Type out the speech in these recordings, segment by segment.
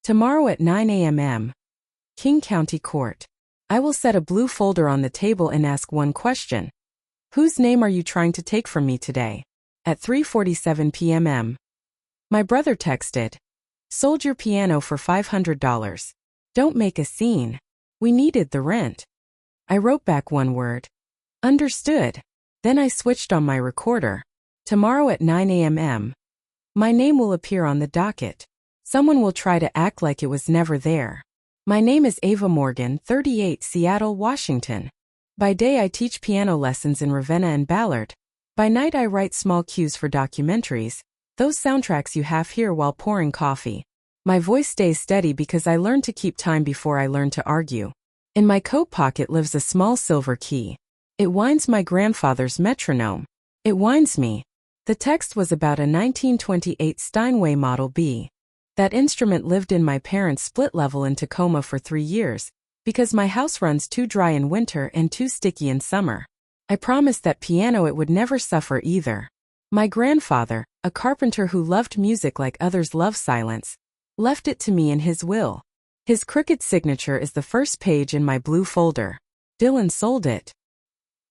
Tomorrow at 9 a.m. King County Court. I will set a blue folder on the table and ask one question. Whose name are you trying to take from me today? At 3:47 p.m. My brother texted. Sold your piano for $500. Don't make a scene. We needed the rent. I wrote back one word. Understood. Then I switched on my recorder. Tomorrow at 9 a.m. My name will appear on the docket. Someone will try to act like it was never there. My name is Ava Morgan, 38, Seattle, Washington. By day I teach piano lessons in Ravenna and Ballard. By night I write small cues for documentaries, those soundtracks you have here while pouring coffee. My voice stays steady because I learned to keep time before I learned to argue. In my coat pocket lives a small silver key. It winds my grandfather's metronome. It winds me. The text was about a 1928 Steinway Model B. That instrument lived in my parents' split level in Tacoma for 3 years, because my house runs too dry in winter and too sticky in summer. I promised that piano it would never suffer either. My grandfather, a carpenter who loved music like others love silence, left it to me in his will. His crooked signature is the first page in my blue folder. Dylan sold it.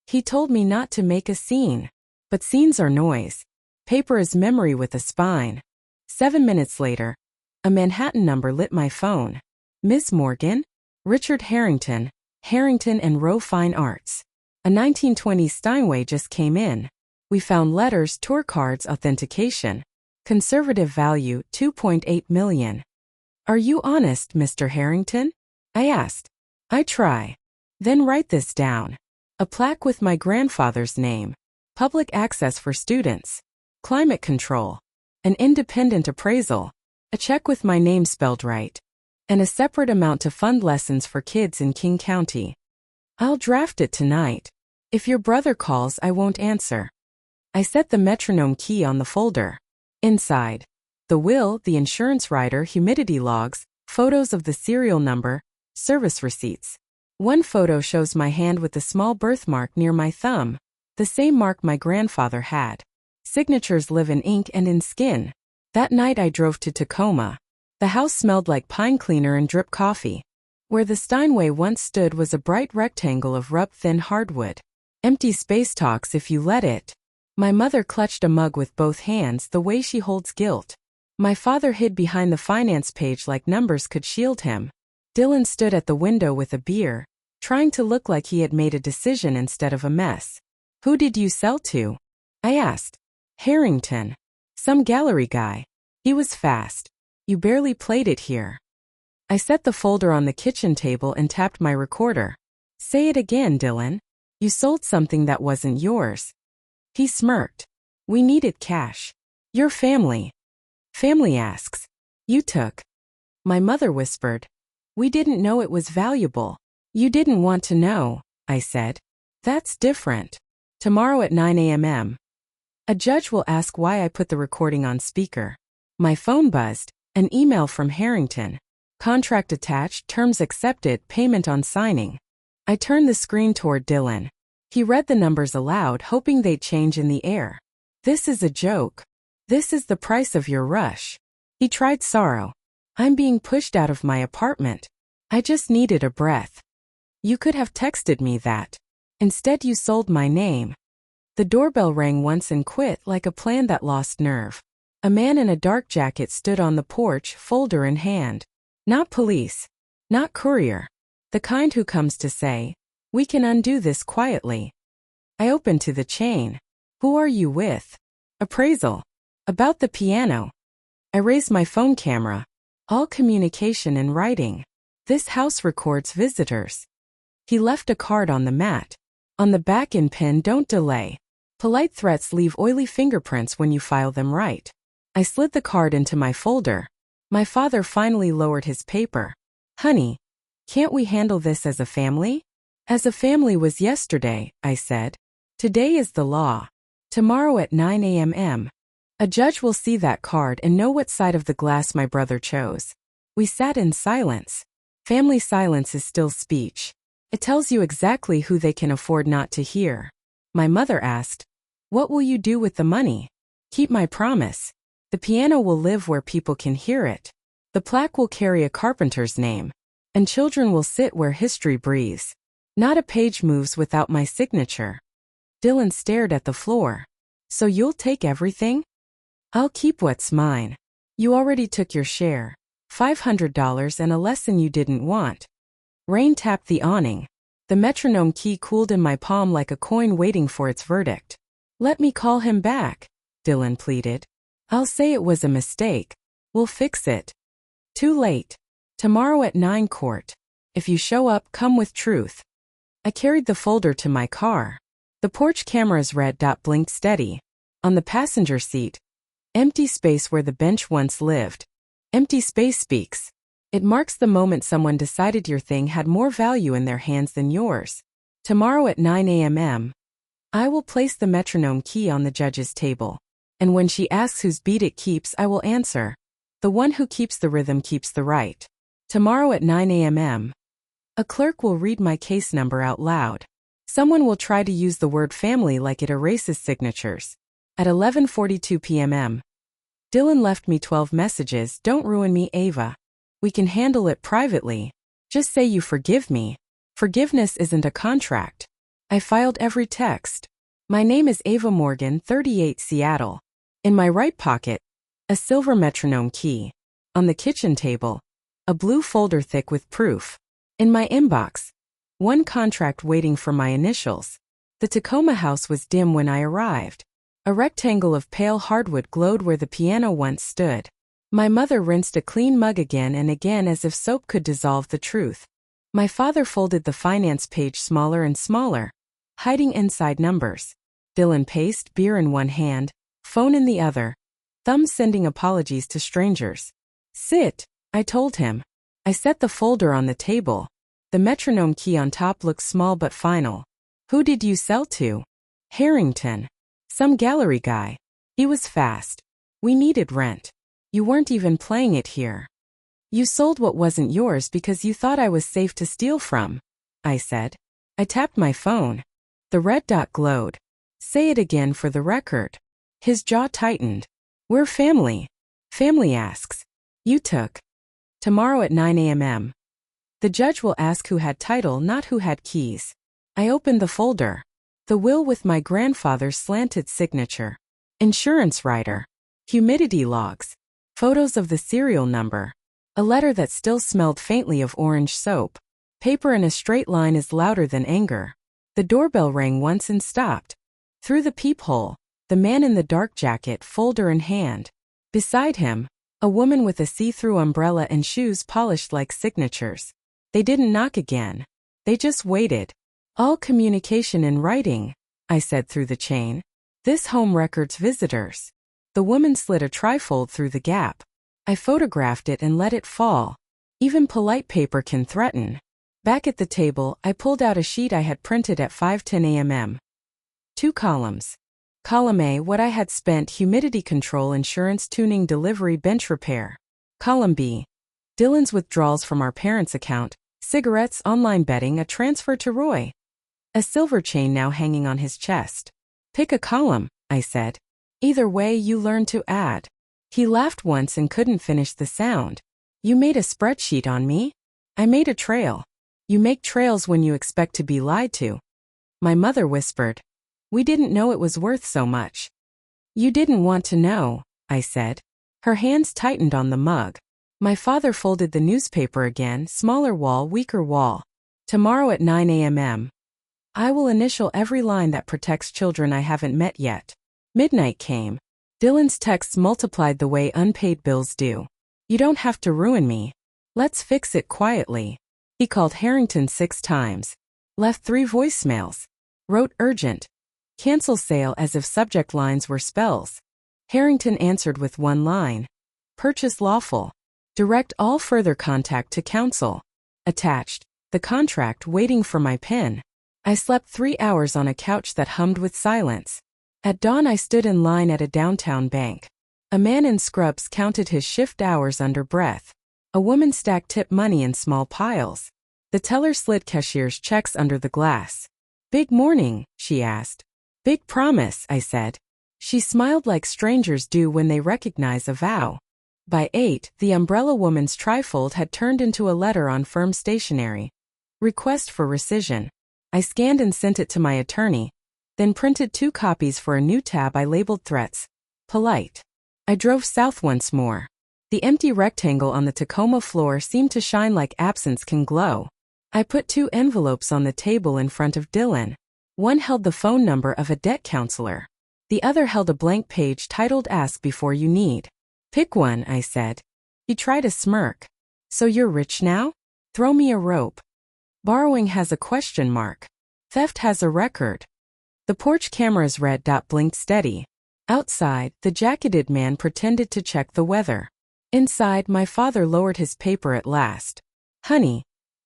He told me not to make a scene. But scenes are noise. Paper is memory with a spine. 7 minutes later, a Manhattan number lit my phone. Miss Morgan? Richard Harrington, Harrington and Rowe Fine Arts. A 1920 Steinway just came in. We found letters, tour cards, authentication. Conservative value, $2.8 million. Are you honest, Mr. Harrington? I asked. I try. Then write this down. A plaque with my grandfather's name. Public access for students. Climate control. An independent appraisal. A check with my name spelled right. And a separate amount to fund lessons for kids in King County. I'll draft it tonight. If your brother calls, I won't answer. I set the metronome key on the folder. Inside. The will, the insurance rider, humidity logs, photos of the serial number, service receipts. One photo shows my hand with a small birthmark near my thumb. The same mark my grandfather had. Signatures live in ink and in skin. That night I drove to Tacoma. The house smelled like pine cleaner and drip coffee. Where the Steinway once stood was a bright rectangle of rub-thin hardwood. Empty space talks if you let it. My mother clutched a mug with both hands the way she holds guilt. My father hid behind the finance page like numbers could shield him. Dylan stood at the window with a beer, trying to look like he had made a decision instead of a mess. Who did you sell to? I asked. Harrington. Some gallery guy. He was fast. You barely played it here. I set the folder on the kitchen table and tapped my recorder. Say it again, Dylan. You sold something that wasn't yours. He smirked. We needed cash. Your family. Family asks. You took. My mother whispered. We didn't know it was valuable. You didn't want to know, I said. That's different. Tomorrow at 9 a.m. A judge will ask why I put the recording on speaker. My phone buzzed. An email from Harrington. Contract attached, terms accepted, payment on signing. I turned the screen toward Dylan. He read the numbers aloud, hoping they'd change in the air. This is a joke. This is the price of your rush. He tried sorrow. I'm being pushed out of my apartment. I just needed a breath. You could have texted me that. Instead you sold my name. The doorbell rang once and quit like a plan that lost nerve. A man in a dark jacket stood on the porch, folder in hand. Not police. Not courier. The kind who comes to say, we can undo this quietly. I opened to the chain. Who are you with? Appraisal. About the piano. I raised my phone camera. All communication in writing. This house records visitors. He left a card on the mat. On the back in pen, don't delay. Polite threats leave oily fingerprints when you file them right. I slid the card into my folder. My father finally lowered his paper. Honey, can't we handle this as a family? As a family was yesterday, I said. Today is the law. Tomorrow at 9 a.m. A judge will see that card and know what side of the glass my brother chose. We sat in silence. Family silence is still speech. It tells you exactly who they can afford not to hear. My mother asked, what will you do with the money? Keep my promise. The piano will live where people can hear it. The plaque will carry a carpenter's name, and children will sit where history breathes. Not a page moves without my signature. Dylan stared at the floor. So you'll take everything? I'll keep what's mine. You already took your share. $500 and a lesson you didn't want. Rain tapped the awning. The metronome key cooled in my palm like a coin waiting for its verdict. Let me call him back, Dylan pleaded. I'll say it was a mistake. We'll fix it. Too late. Tomorrow at 9 court. If you show up, come with truth. I carried the folder to my car. The porch camera's red dot blinked steady. On the passenger seat, empty space where the bench once lived. Empty space speaks. It marks the moment someone decided your thing had more value in their hands than yours. Tomorrow at 9 a.m. I will place the metronome key on the judge's table. And when she asks whose beat it keeps, I will answer. The one who keeps the rhythm keeps the right. Tomorrow at 9 a.m. A clerk will read my case number out loud. Someone will try to use the word family like it erases signatures. At 11:42 p.m. Dylan left me 12 messages. Don't ruin me, Ava. We can handle it privately. Just say you forgive me. Forgiveness isn't a contract. I filed every text. My name is Ava Morgan, 38, Seattle. In my right pocket, a silver metronome key. On the kitchen table, a blue folder thick with proof. In my inbox, one contract waiting for my initials. The Tacoma house was dim when I arrived. A rectangle of pale hardwood glowed where the piano once stood. My mother rinsed a clean mug again and again as if soap could dissolve the truth. My father folded the finance page smaller and smaller, hiding inside numbers. Dylan paced, beer in one hand, phone in the other, thumbs sending apologies to strangers. Sit, I told him. I set the folder on the table. The metronome key on top looked small but final. Who did you sell to? Harrington. Some gallery guy. He was fast. We needed rent. You weren't even playing it here. You sold what wasn't yours because you thought I was safe to steal from, I said. I tapped my phone. The red dot glowed. Say it again for the record. His jaw tightened. We're family. Family asks. You took. Tomorrow at 9 a.m. The judge will ask who had title, not who had keys. I opened the folder. The will with my grandfather's slanted signature. Insurance rider. Humidity logs. Photos of the serial number. A letter that still smelled faintly of orange soap. Paper in a straight line is louder than anger. The doorbell rang once and stopped. Through the peephole, the man in the dark jacket, folder in hand. Beside him, a woman with a see-through umbrella and shoes polished like signatures. They didn't knock again. They just waited. All communication in writing, I said through the chain. This home records visitors. The woman slid a trifold through the gap. I photographed it and let it fall. Even polite paper can threaten. Back at the table, I pulled out a sheet I had printed at 5:10 a.m. 2 columns. Column A, what I had spent: humidity control, insurance, tuning, delivery, bench repair. Column B, Dylan's withdrawals from our parents' account, cigarettes, online betting, a transfer to Roy. A silver chain now hanging on his chest. Pick a column, I said. Either way, you learn to add. He laughed once and couldn't finish the sound. You made a spreadsheet on me? I made a trail. You make trails when you expect to be lied to. My mother whispered. We didn't know it was worth so much. You didn't want to know, I said. Her hands tightened on the mug. My father folded the newspaper again, smaller wall, weaker wall. Tomorrow at 9 a.m. I will initial every line that protects children I haven't met yet. Midnight came. Dylan's texts multiplied the way unpaid bills do. You don't have to ruin me. Let's fix it quietly. He called Harrington 6 times. Left 3 voicemails. Wrote urgent. Cancel sale as if subject lines were spells. Harrington answered with 1 line. Purchase lawful. Direct all further contact to counsel. Attached. The contract waiting for my pen. I slept 3 hours on a couch that hummed with silence. At dawn I stood in line at a downtown bank. A man in scrubs counted his shift hours under breath. A woman stacked tip money in small piles. The teller slid cashier's checks under the glass. Big morning, she asked. Big promise, I said. She smiled like strangers do when they recognize a vow. By 8, the umbrella woman's trifold had turned into a letter on firm stationery. Request for rescission. I scanned and sent it to my attorney, then printed 2 copies for a new tab I labeled threats. Polite. I drove south once more. The empty rectangle on the Tacoma floor seemed to shine like absence can glow. I put 2 envelopes on the table in front of Dylan. One held the phone number of a debt counselor. The other held a blank page titled Ask Before You Need. Pick one, I said. He tried a smirk. So you're rich now? Throw me a rope. Borrowing has a question mark. Theft has a record. The porch camera's red dot blinked steady. Outside, the jacketed man pretended to check the weather. Inside, my father lowered his paper at last. Honey,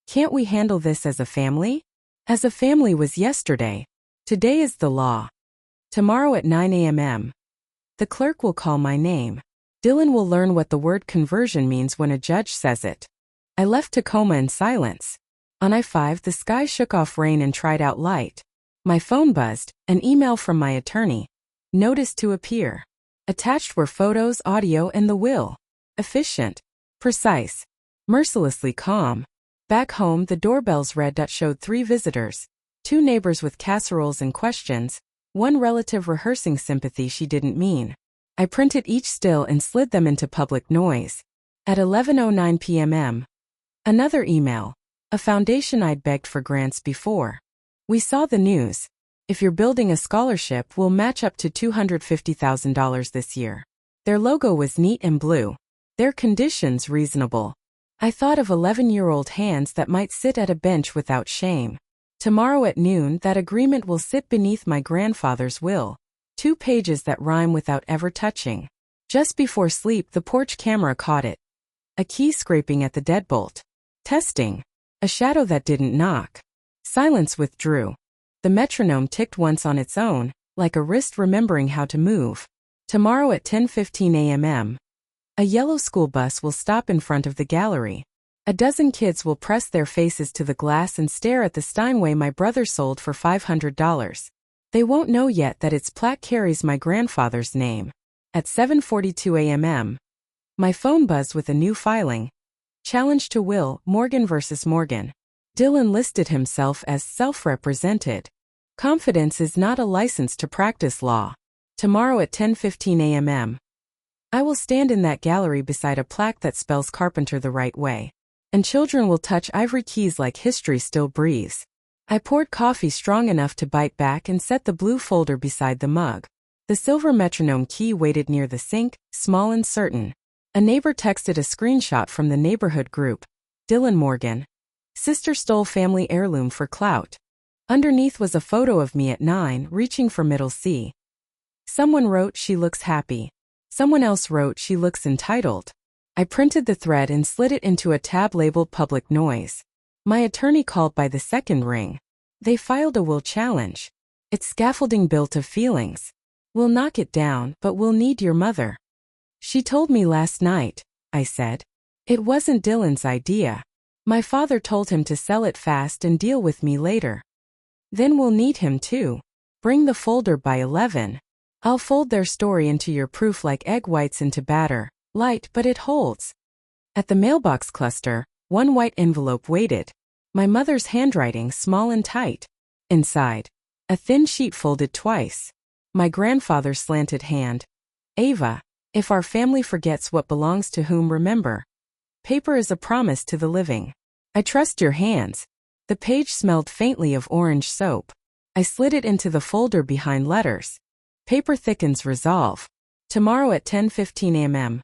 can't we handle this as a family? As a family was yesterday. Today is the law. Tomorrow at 9 a.m. The clerk will call my name. Dylan will learn what the word conversion means when a judge says it. I left Tacoma in silence. On I-5, the sky shook off rain and tried out light. My phone buzzed, an email from my attorney. Notice to appear. Attached were photos, audio, and the will. Efficient. Precise. Mercilessly calm. Back home, the doorbell's red dot showed 3 visitors. 2 neighbors with casseroles and questions. 1 relative rehearsing sympathy she didn't mean. I printed each still and slid them into public noise. At 11:09 p.m. Another email. A foundation I'd begged for grants before. We saw the news. If you're building a scholarship, we'll match up to $250,000 this year. Their logo was neat and blue. Their conditions reasonable. I thought of 11-year-old hands that might sit at a bench without shame. Tomorrow at noon, that agreement will sit beneath my grandfather's will. 2 pages that rhyme without ever touching. Just before sleep, the porch camera caught it. A key scraping at the deadbolt. Testing. A shadow that didn't knock. Silence withdrew. The metronome ticked once on its own, like a wrist remembering how to move. Tomorrow at 10:15 a.m. A yellow school bus will stop in front of the gallery. A dozen kids will press their faces to the glass and stare at the Steinway my brother sold for $500. They won't know yet that its plaque carries my grandfather's name. At 7:42 a.m. My phone buzzed with a new filing. Challenge to will, Morgan versus Morgan. Dylan listed himself as self-represented. Confidence is not a license to practice law. Tomorrow at 10:15 a.m. I will stand in that gallery beside a plaque that spells carpenter the right way. And children will touch ivory keys like history still breathes. I poured coffee strong enough to bite back and set the blue folder beside the mug. The silver metronome key waited near the sink, small and certain. A neighbor texted a screenshot from the neighborhood group. Dylan Morgan. Sister stole family heirloom for clout. Underneath was a photo of me at 9, reaching for middle C. Someone wrote she looks happy. Someone else wrote she looks entitled. I printed the thread and slid it into a tab labeled public noise. My attorney called by the second ring. They filed a will challenge. It's scaffolding built of feelings. We'll knock it down, but we'll need your mother. She told me last night, I said. It wasn't Dylan's idea. My father told him to sell it fast and deal with me later. Then we'll need him too. Bring the folder by 11. I'll fold their story into your proof like egg whites into batter. Light, but it holds. At the mailbox cluster, one white envelope waited. My mother's handwriting small and tight. Inside, a thin sheet folded twice. My grandfather's slanted hand. Ava, if our family forgets what belongs to whom, remember. Paper is a promise to the living. I trust your hands. The page smelled faintly of orange soap. I slid it into the folder behind letters. Paper thickens resolve. Tomorrow at 10:15 a.m.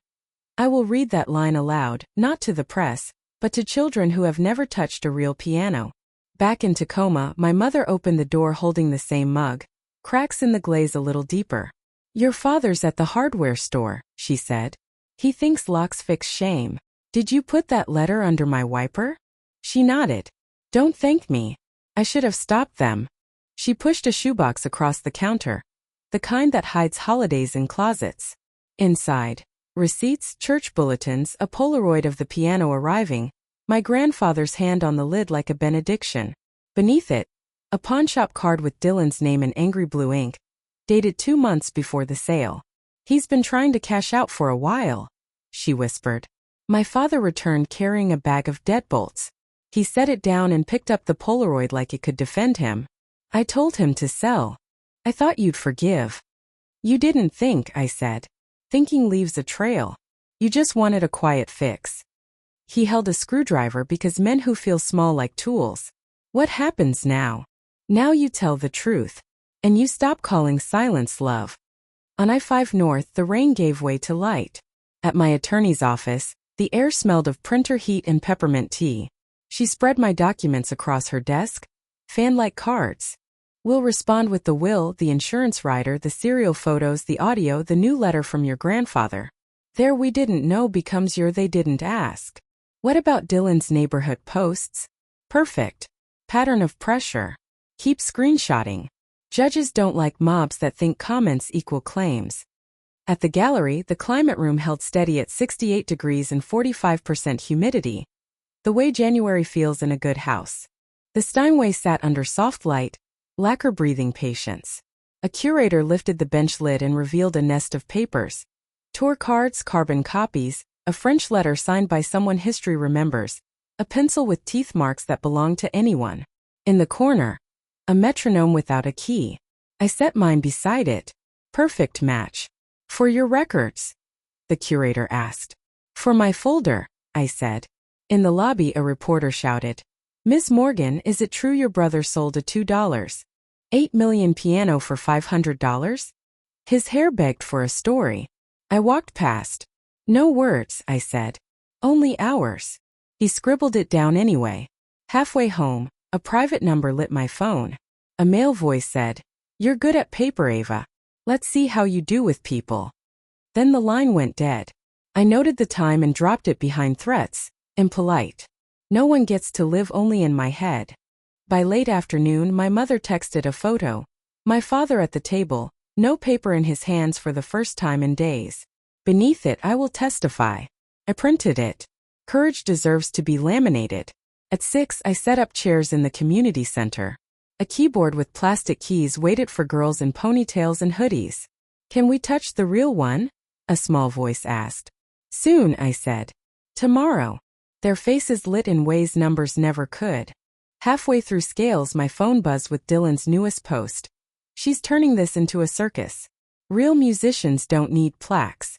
I will read that line aloud, not to the press, but to children who have never touched a real piano. Back in Tacoma, my mother opened the door holding the same mug. Cracks in the glaze a little deeper. Your father's at the hardware store, she said. He thinks locks fix shame. Did you put that letter under my wiper? She nodded. Don't thank me. I should have stopped them. She pushed a shoebox across the counter. The kind that hides holidays in closets. Inside, receipts, church bulletins, a Polaroid of the piano arriving, my grandfather's hand on the lid like a benediction. Beneath it, a pawnshop card with Dylan's name in angry blue ink, dated 2 months before the sale. He's been trying to cash out for a while. she whispered. My father returned carrying a bag of deadbolts. He set it down and picked up the Polaroid like it could defend him. I told him to sell. I thought you'd forgive. You didn't think, I said. Thinking leaves a trail. You just wanted a quiet fix. He held a screwdriver because men who feel small like tools. What happens now? Now you tell the truth. And you stop calling silence love. On I-5 North, the rain gave way to light. At my attorney's office, the air smelled of printer heat and peppermint tea. She spread my documents across her desk. Fan-like cards. We'll respond with the will, the insurance rider, the serial photos, the audio, the new letter from your grandfather. There we didn't know becomes your they didn't ask. What about Dylan's neighborhood posts? Perfect. Pattern of pressure. Keep screenshotting. Judges don't like mobs that think comments equal claims. At the gallery, the climate room held steady at 68 degrees and 45% humidity. The way January feels in a good house. The Steinway sat under soft light, lacquer-breathing patience. A curator lifted the bench lid and revealed a nest of papers. Tour cards, carbon copies, a French letter signed by someone history remembers, a pencil with teeth marks that belonged to anyone. In the corner, a metronome without a key. I set mine beside it. Perfect match. For your records? The curator asked. For my folder, I said. In the lobby, a reporter shouted. Miss Morgan, is it true your brother sold a $2.8 million piano for $500? His hair begged for a story. I walked past. No words, I said. Only hours. He scribbled it down anyway. Halfway home, a private number lit my phone. A male voice said, You're good at paper, Ava. Let's see how you do with people. Then the line went dead. I noted the time and dropped it behind threats. Impolite. No one gets to live only in my head. By late afternoon, my mother texted a photo. My father at the table, no paper in his hands for the first time in days. Beneath it, I will testify. I printed it. Courage deserves to be laminated. At 6, I set up chairs in the community center. A keyboard with plastic keys waited for girls in ponytails and hoodies. Can we touch the real one? A small voice asked. Soon, I said. Tomorrow. Their faces lit in ways numbers never could. Halfway through scales, my phone buzzed with Dylan's newest post. She's turning this into a circus. Real musicians don't need plaques.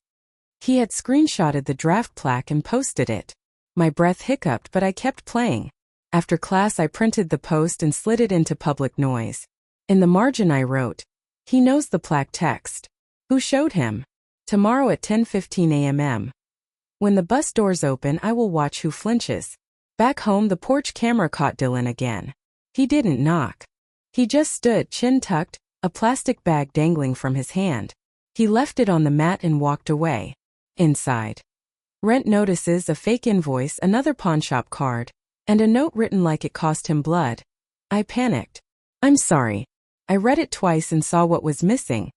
He had screenshotted the draft plaque and posted it. My breath hiccuped, but I kept playing. After class, I printed the post and slid it into public noise. In the margin, I wrote, He knows the plaque text. Who showed him? Tomorrow at 10:15 a.m. When the bus doors open, I will watch who flinches. Back home, the porch camera caught Dylan again. He didn't knock. He just stood, chin tucked, a plastic bag dangling from his hand. He left it on the mat and walked away. Inside. Rent notices, a fake invoice, another pawnshop card, and a note written like it cost him blood. I panicked. I'm sorry. I read it twice and saw what was missing.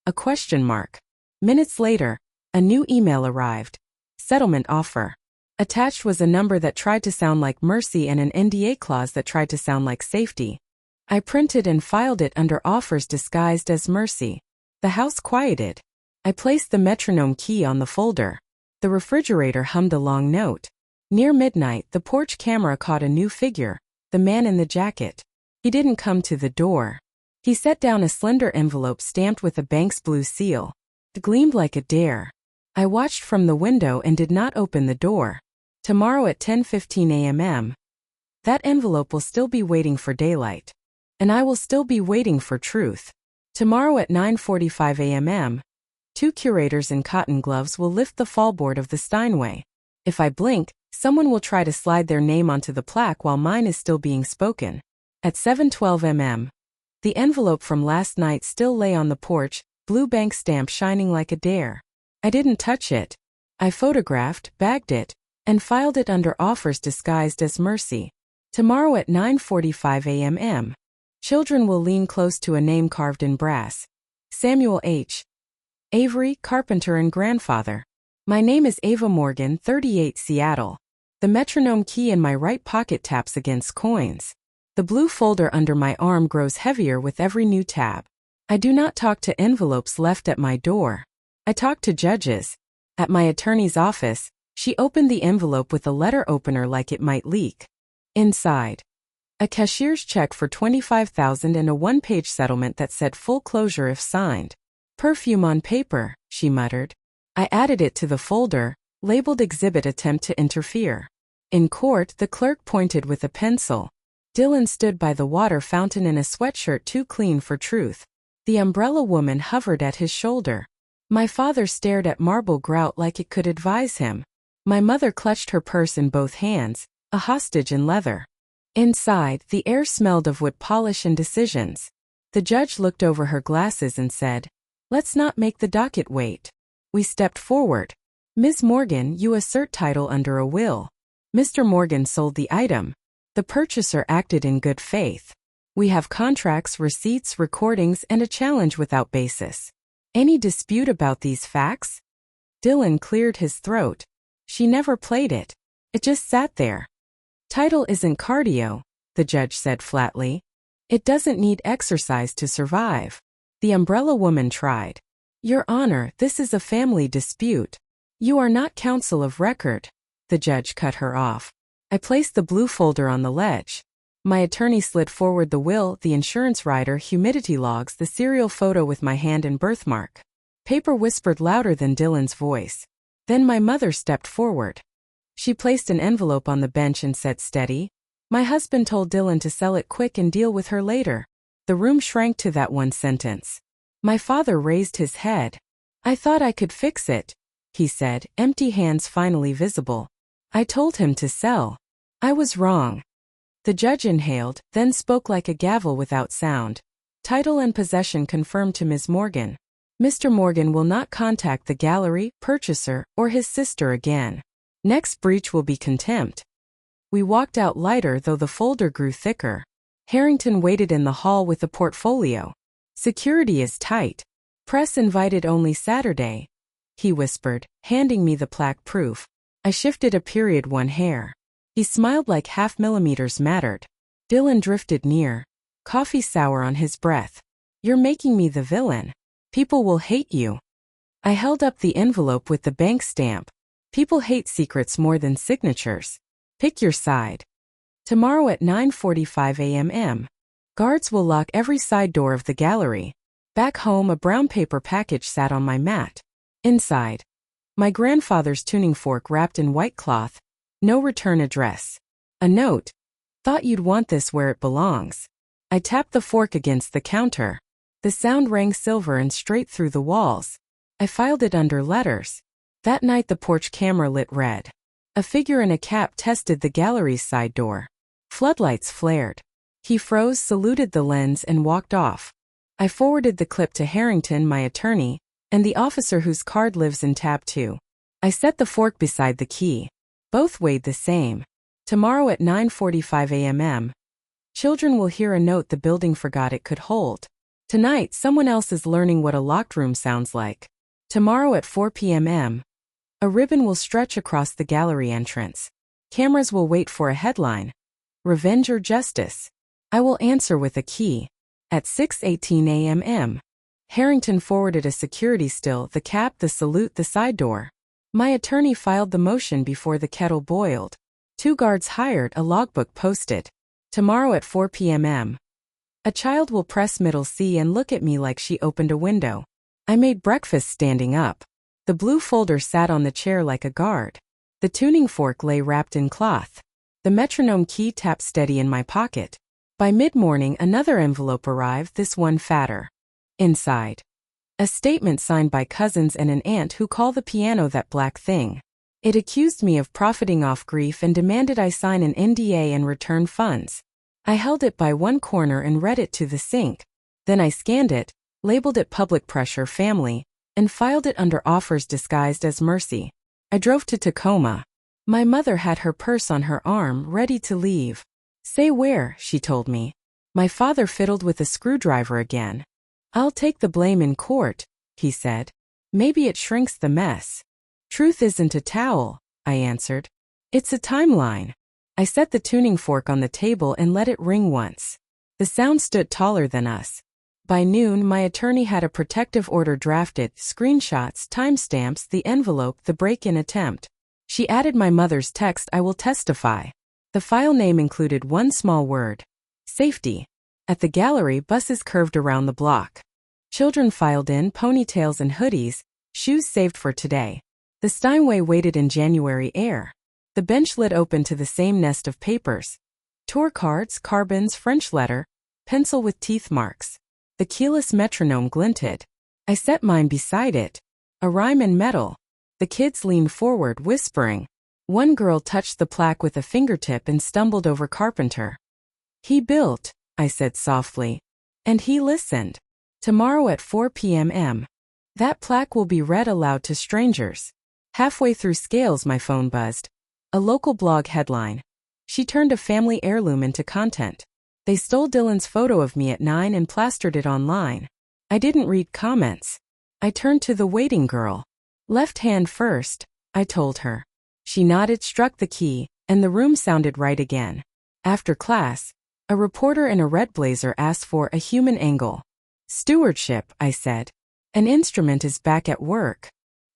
A question mark. Minutes later, a new email arrived. Settlement offer. Attached was a number that tried to sound like mercy and an NDA clause that tried to sound like safety. I printed and filed it under offers disguised as mercy. The house quieted. I placed the metronome key on the folder. The refrigerator hummed a long note. Near midnight, the porch camera caught a new figure, the man in the jacket. He didn't come to the door. He set down a slender envelope stamped with a bank's blue seal. It gleamed like a dare. I watched from the window and did not open the door. Tomorrow at 10:15 a.m. That envelope will still be waiting for daylight. And I will still be waiting for truth. Tomorrow at 9:45 a.m. 2 curators in cotton gloves will lift the fallboard of the Steinway. If I blink, someone will try to slide their name onto the plaque while mine is still being spoken. At 7:12 a.m. The envelope from last night still lay on the porch, blue bank stamp shining like a dare. I didn't touch it. I photographed, bagged it, and filed it under offers disguised as mercy. Tomorrow at 9:45 a.m. Children will lean close to a name carved in brass. Samuel H. Avery, carpenter and grandfather. My name is Ava Morgan, 38, Seattle. The metronome key in my right pocket taps against coins. The blue folder under my arm grows heavier with every new tab. I do not talk to envelopes left at my door. I talk to judges. At my attorney's office, she opened the envelope with a letter opener like it might leak. Inside, a cashier's check for $25,000 and a one-page settlement that said full closure if signed. Perfume on paper, she muttered. I added it to the folder, labeled Exhibit Attempt to Interfere. In court, the clerk pointed with a pencil. Dylan stood by the water fountain in a sweatshirt too clean for truth. The umbrella woman hovered at his shoulder. My father stared at marble grout like it could advise him. My mother clutched her purse in both hands, a hostage in leather. Inside, the air smelled of wood polish and decisions. The judge looked over her glasses and said, "Let's not make the docket wait." We stepped forward. "Ms. Morgan, you assert title under a will. Mr. Morgan sold the item. The purchaser acted in good faith. We have contracts, receipts, recordings, and a challenge without basis. Any dispute about these facts?" Dylan cleared his throat. "She never played it. It just sat there." "Title isn't cardio," the judge said flatly. "It doesn't need exercise to survive." The umbrella woman tried. "Your Honor, this is a family dispute. You are not counsel of record." The judge cut her off. I placed the blue folder on the ledge. My attorney slid forward the will, the insurance rider, humidity logs, the serial photo with my hand and birthmark. Paper whispered louder than Dylan's voice. Then my mother stepped forward. She placed an envelope on the bench and said steady, "My husband told Dylan to sell it quick and deal with her later." The room shrank to that one sentence. My father raised his head. "I thought I could fix it," he said, empty hands finally visible. "I told him to sell. I was wrong." The judge inhaled, then spoke like a gavel without sound. "Title and possession confirmed to Ms. Morgan. Mr. Morgan will not contact the gallery, purchaser, or his sister again. Next breach will be contempt." We walked out lighter though the folder grew thicker. Harrington waited in the hall with a portfolio. "Security is tight. Press invited only Saturday," he whispered, handing me the plaque proof. I shifted a period one hair. He smiled like half millimeters mattered. Dylan drifted near. Coffee sour on his breath. "You're making me the villain. People will hate you." I held up the envelope with the bank stamp. "People hate secrets more than signatures. Pick your side." "Tomorrow at 9:45 a.m. Guards will lock every side door of the gallery." Back home, a brown paper package sat on my mat. Inside, my grandfather's tuning fork wrapped in white cloth. No return address. A note. "Thought you'd want this where it belongs." I tapped the fork against the counter. The sound rang silver and straight through the walls. I filed it under letters. That night the porch camera lit red. A figure in a cap tested the gallery's side door. Floodlights flared. He froze, saluted the lens, and walked off. I forwarded the clip to Harrington, my attorney, and the officer whose card lives in tab 2. I set the fork beside the key. Both weighed the same. "Tomorrow at 9:45 a.m. Children will hear a note the building forgot it could hold. Tonight, someone else is learning what a locked room sounds like. Tomorrow at 4 p.m. A ribbon will stretch across the gallery entrance. Cameras will wait for a headline. Revenge or justice? I will answer with a key. At 6:18 a.m. Harrington forwarded a security still, the cap, the salute, the side door. My attorney filed the motion before the kettle boiled. 2 guards hired, a logbook posted. Tomorrow at 4 p.m. A child will press middle C and look at me like she opened a window. I made breakfast standing up. The blue folder sat on the chair like a guard. The tuning fork lay wrapped in cloth. The metronome key tapped steady in my pocket. By mid-morning, another envelope arrived, this one fatter. Inside, a statement signed by cousins and an aunt who call the piano that black thing. It accused me of profiting off grief and demanded I sign an NDA and return funds. I held it by one corner and read it to the sink. Then I scanned it, labeled it public pressure family, and filed it under offers disguised as mercy. I drove to Tacoma. My mother had her purse on her arm, ready to leave. "Say where," she told me. My father fiddled with a screwdriver again. "I'll take the blame in court," he said. "Maybe it shrinks the mess." "Truth isn't a towel," I answered. "It's a timeline." I set the tuning fork on the table and let it ring once. The sound stood taller than us. By noon, my attorney had a protective order drafted, screenshots, timestamps, the envelope, the break-in attempt. She added my mother's text, "I will testify." The file name included one small word: safety. At the gallery, buses curved around the block. Children filed in, ponytails and hoodies, shoes saved for today. The Steinway waited in January air. The bench lid open to the same nest of papers. Tour cards, carbons, French letter, pencil with teeth marks. The keyless metronome glinted. I set mine beside it. A rhyme in metal. The kids leaned forward, whispering. One girl touched the plaque with a fingertip and stumbled over Carpenter. "He built," I said softly. "And he listened. Tomorrow at 4 p.m. That plaque will be read aloud to strangers." Halfway through Scales, my phone buzzed. A local blog headline. She turned a family heirloom into content. They stole Dylan's photo of me at 9 and plastered it online. I didn't read comments. I turned to the waiting girl. "Left hand first," I told her. She nodded, struck the key, and the room sounded right again. After class, a reporter in a red blazer asked for a human angle. "Stewardship," I said. "An instrument is back at work."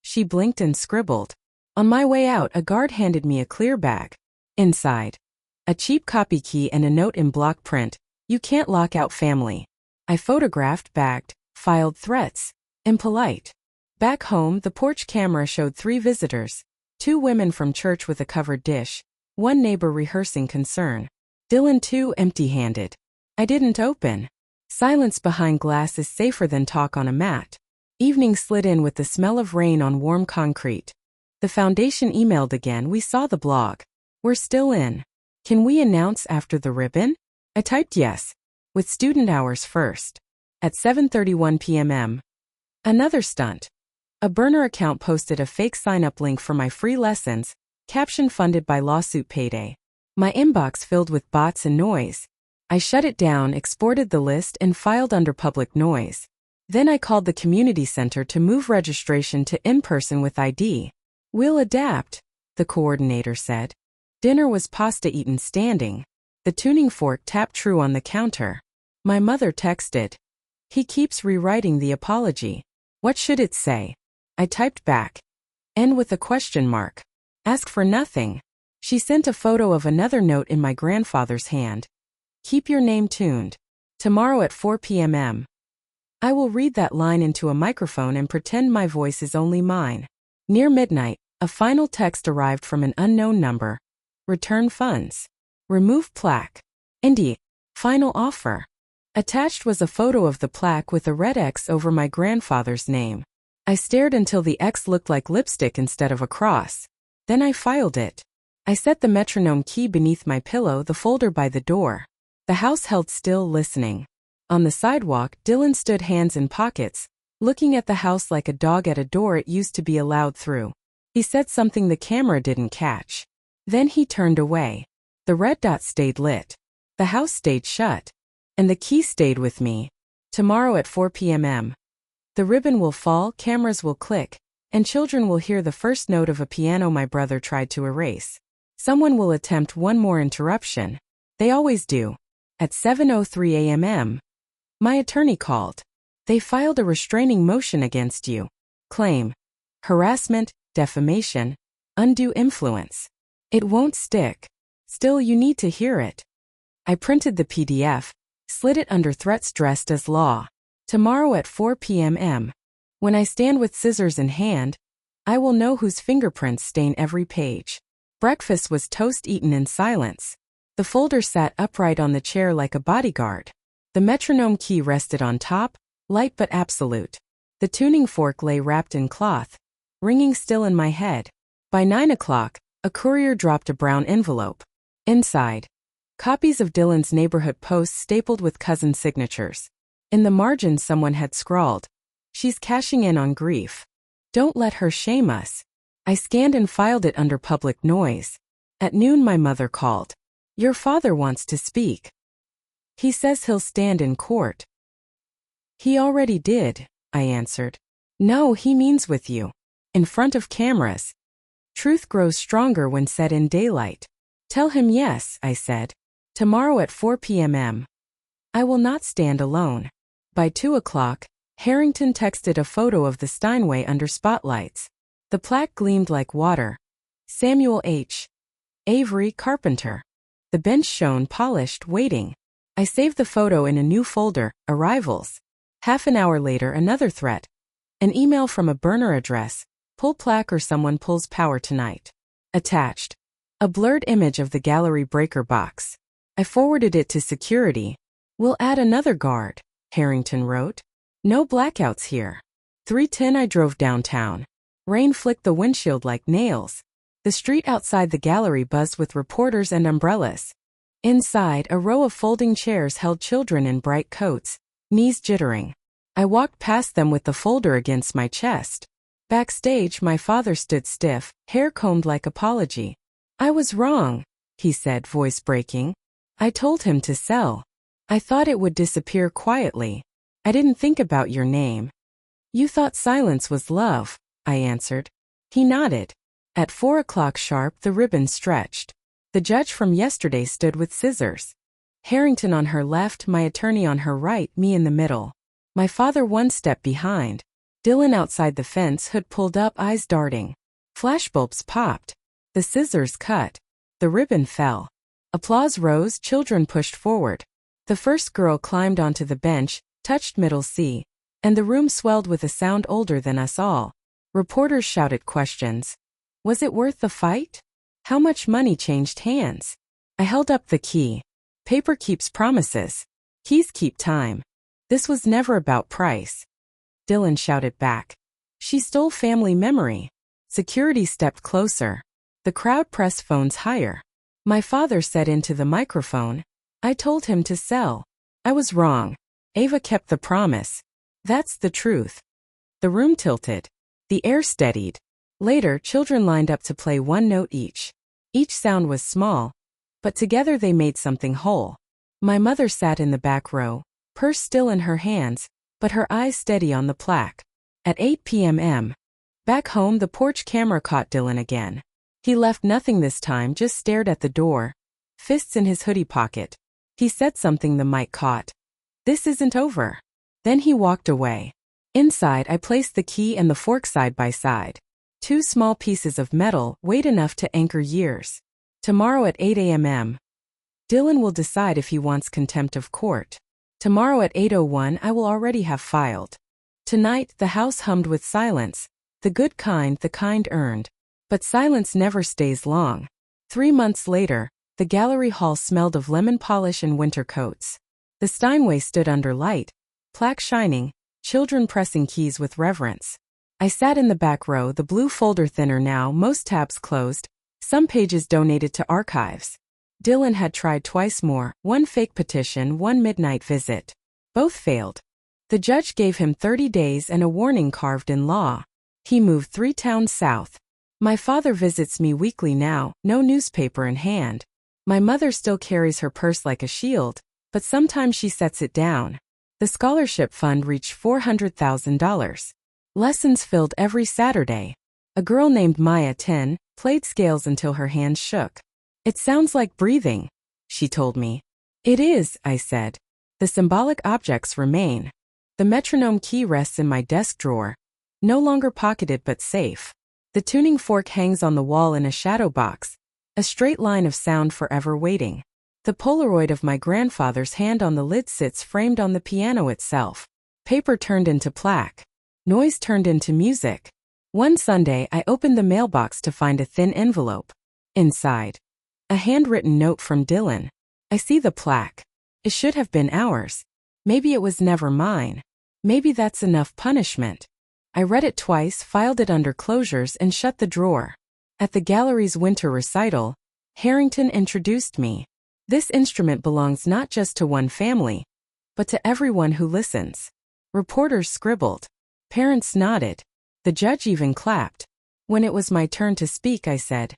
She blinked and scribbled. On my way out, a guard handed me a clear bag. Inside, a cheap copy key and a note in block print: "You can't lock out family." I photographed, bagged, filed threats. Impolite. Back home, the porch camera showed 3 visitors. 2 women from church with a covered dish. 1 neighbor rehearsing concern. Dylan too, empty-handed. I didn't open. Silence behind glass is safer than talk on a mat. Evening slid in with the smell of rain on warm concrete. The foundation emailed again. "We saw the blog. We're still in. Can we announce after the ribbon?" I typed yes. "With student hours first. At 7:31 p.m. Another stunt. A burner account posted a fake sign-up link for my free lessons, caption funded by lawsuit payday. My inbox filled with bots and noise. I shut it down, exported the list, and filed under public noise. Then I called the community center to move registration to in-person with ID. "We'll adapt," the coordinator said. Dinner was pasta eaten standing. The tuning fork tapped true on the counter. My mother texted. "He keeps rewriting the apology. What should it say?" I typed back. "End with a question mark. Ask for nothing." She sent a photo of another note in my grandfather's hand. "Keep your name tuned. Tomorrow at 4 p.m. I will read that line into a microphone and pretend my voice is only mine. Near midnight, a final text arrived from an unknown number. "Return funds. Remove plaque. Indy. Final offer." Attached was a photo of the plaque with a red X over my grandfather's name. I stared until the X looked like lipstick instead of a cross. Then I filed it. I set the metronome key beneath my pillow, the folder by the door. The house held still, listening. On the sidewalk, Dylan stood, hands in pockets, looking at the house like a dog at a door it used to be allowed through. He said something the camera didn't catch. Then he turned away. The red dot stayed lit. The house stayed shut. And the key stayed with me. Tomorrow at 4 p.m. The ribbon will fall, cameras will click, and children will hear the first note of a piano my brother tried to erase. Someone will attempt one more interruption. They always do. At 7:03 a.m. My attorney called. "They filed a restraining motion against you. Claim harassment, defamation, undue influence. It won't stick. Still, you need to hear it." I printed the PDF, slid it under threats dressed as law. Tomorrow at 4 p.m. When I stand with scissors in hand, I will know whose fingerprints stain every page. Breakfast was toast eaten in silence. The folder sat upright on the chair like a bodyguard. The metronome key rested on top, light but absolute. The tuning fork lay wrapped in cloth, ringing still in my head. By 9 o'clock, a courier dropped a brown envelope. Inside, copies of Dylan's neighborhood posts stapled with cousin signatures. In the margins, someone had scrawled, "She's cashing in on grief. Don't let her shame us." I scanned and filed it under public noise. At noon, my mother called. "Your father wants to speak. He says he'll stand in court." "He already did," I answered. "No, he means with you. In front of cameras. Truth grows stronger when said in daylight." "Tell him yes," I said. "Tomorrow at 4 p.m. I will not stand alone." By 2 o'clock, Harrington texted a photo of the Steinway under spotlights. The plaque gleamed like water. Samuel H. Avery, carpenter. The bench shone polished, waiting. I saved the photo in a new folder, Arrivals. Half an hour later, another threat. An email from a burner address. Pull plaque or someone pulls power tonight. Attached. A blurred image of the gallery breaker box. I forwarded it to security. We'll add another guard, Harrington wrote. No blackouts here. 3:10 I drove downtown. Rain flicked the windshield like nails. The street outside the gallery buzzed with reporters and umbrellas. Inside, a row of folding chairs held children in bright coats, knees jittering. I walked past them with the folder against my chest. Backstage, my father stood stiff, hair combed like apology. I was wrong, he said, voice breaking. I told him to sell. I thought it would disappear quietly. I didn't think about your name. You thought silence was love, I answered. He nodded. At 4 o'clock sharp, the ribbon stretched. The judge from yesterday stood with scissors. Harrington on her left, my attorney on her right, me in the middle. My father one step behind. Dylan outside the fence, hood pulled up, eyes darting. Flashbulbs popped. The scissors cut. The ribbon fell. Applause rose, children pushed forward. The first girl climbed onto the bench, touched middle C, and the room swelled with a sound older than us all. Reporters shouted questions. Was it worth the fight? How much money changed hands? I held up the key. Paper keeps promises. Keys keep time. This was never about price. Dylan shouted back. She stole family memory. Security stepped closer. The crowd pressed phones higher. My father said into the microphone, I told him to sell. I was wrong. Ava kept the promise. That's the truth. The room tilted. The air steadied. Later, children lined up to play one note each. Each sound was small, but together they made something whole. My mother sat in the back row, purse still in her hands, but her eyes steady on the plaque. At 8 p.m. Back home, the porch camera caught Dylan again. He left nothing this time, just stared at the door, fists in his hoodie pocket. He said something the mic caught. This isn't over. Then he walked away. Inside, I placed the key and the fork side by side. 2 small pieces of metal, weight enough to anchor years. Tomorrow at 8 a.m. Dylan will decide if he wants contempt of court. Tomorrow at 8:01 I will already have filed. Tonight, the house hummed with silence. The kind earned. But silence never stays long. 3 months later, the gallery hall smelled of lemon polish and winter coats. The Steinway stood under light, plaque shining, children pressing keys with reverence. I sat in the back row, the blue folder thinner now, most tabs closed, some pages donated to archives. Dylan had tried twice more, one fake petition, one midnight visit. Both failed. The judge gave him 30 days and a warning carved in law. He moved 3 towns south. My father visits me weekly now, no newspaper in hand. My mother still carries her purse like a shield, but sometimes she sets it down. The scholarship fund reached $400,000. Lessons filled every Saturday. A girl named Maya, 10, played scales until her hands shook. It sounds like breathing, she told me. It is, I said. The symbolic objects remain. The metronome key rests in my desk drawer. No longer pocketed but safe. The tuning fork hangs on the wall in a shadow box. A straight line of sound forever waiting. The Polaroid of my grandfather's hand on the lid sits framed on the piano itself. Paper turned into plaque. Noise turned into music. One Sunday, I opened the mailbox to find a thin envelope. Inside, a handwritten note from Dylan. I see the plaque. It should have been ours. Maybe it was never mine. Maybe that's enough punishment. I read it twice, filed it under closures, and shut the drawer. At the gallery's winter recital, Harrington introduced me. This instrument belongs not just to one family, but to everyone who listens. Reporters scribbled. Parents nodded. The judge even clapped. When it was my turn to speak, I said,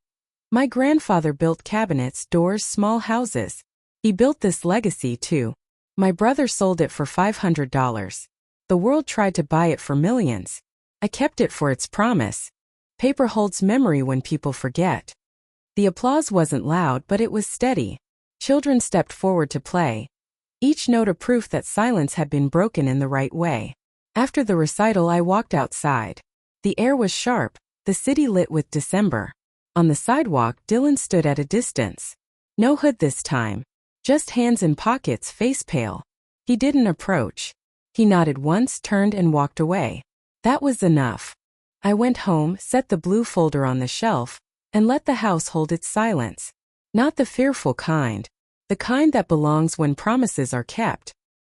my grandfather built cabinets, doors, small houses. He built this legacy too. My brother sold it for $500. The world tried to buy it for millions. I kept it for its promise. Paper holds memory when people forget. The applause wasn't loud, but it was steady. Children stepped forward to play. each note a proof that silence had been broken in the right way. After the recital, I walked outside. The air was sharp, the city lit with December. On the sidewalk, Dylan stood at a distance. No hood this time. Just hands in pockets, face pale. He didn't approach. He nodded once, turned and walked away. That was enough. I went home, set the blue folder on the shelf, and let the house hold its silence. Not the fearful kind. The kind that belongs when promises are kept.